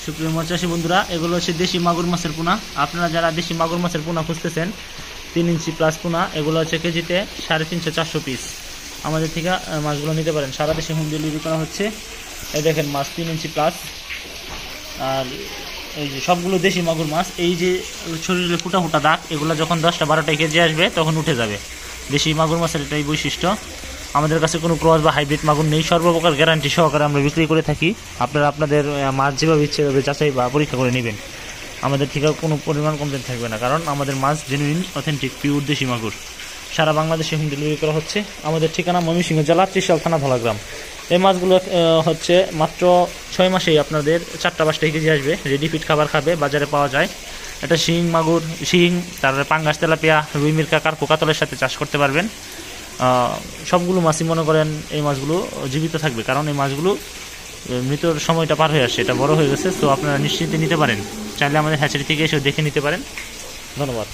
সুপ্রিয় মাছ চাষী বন্ধুরা, এগুলো হচ্ছে দেশি মাগুর মাছের পোনা। আপনারা যারা দেশি মাগুর মাছের পোনা খুঁজতেছেন 3 ইঞ্চি প্লাস পোনা, এগুলো হচ্ছে কেজিতে 350-400 পিস আমাদের থেকে মাছগুলো নিতে পারেন। সারা দেশে হোম ডেলিভারি করা হচ্ছে। এই দেখেন মাছ 3 ইঞ্চি প্লাস, আর এই যে সবগুলো দেশি মাগুর মাছ। এই যে শরীরে ফুটা ফুটা দাগ, এগুলো যখন 10টা-12টা কেজি আসবে তখন উঠে যাবে। দেশি মাগুর মাছের এটাই বৈশিষ্ট্য। আমাদের কাছে কোনো ক্রস বা হাইব্রিড মাগুর নেই, সর্বপ্রকার গ্যারান্টি সহকারে আমরা বিক্রি করে থাকি। আপনারা আপনাদের মাছ যেভাবে ইচ্ছে ভাবে যাচাই বা পরীক্ষা করে নেবেন। আমাদের থেকে কোনো পরিমাণ কমপ্লেন থাকবে না, কারণ আমাদের মাছ জেনুইন অথেন্টিক পিওর দেশি মাগুর। সারা বাংলাদেশে হোম ডেলিভারি করা হচ্ছে। আমাদের ঠিকানা ময়মনসিংহ জেলা ত্রিশাল থানা ধলাগ্রাম। এই মাছগুলো হচ্ছে মাত্র 6 মাসেই আপনাদের 4টা-5টা কেজি আসবে। রেডি ফিট খাবার খাবে, বাজারে পাওয়া যায়। এটা শিং মাগুর, শিং, তারপরে পাঙ্গাস, তেলাপিয়া, রুই, মিরকা, কার্পো, কাতলের সাথে চাষ করতে পারবেন। সবগুলো মাছই মনে করেন এই মাছগুলো জীবিত থাকবে, কারণ এই মাছগুলো মৃত্যুর সময়টা পার হয়ে আসছে, এটা বড় হয়ে গেছে। তো আপনারা নিশ্চিন্তে নিতে পারেন, চাইলে আমাদের হ্যাচারি থেকে এসে দেখে নিতে পারেন। ধন্যবাদ।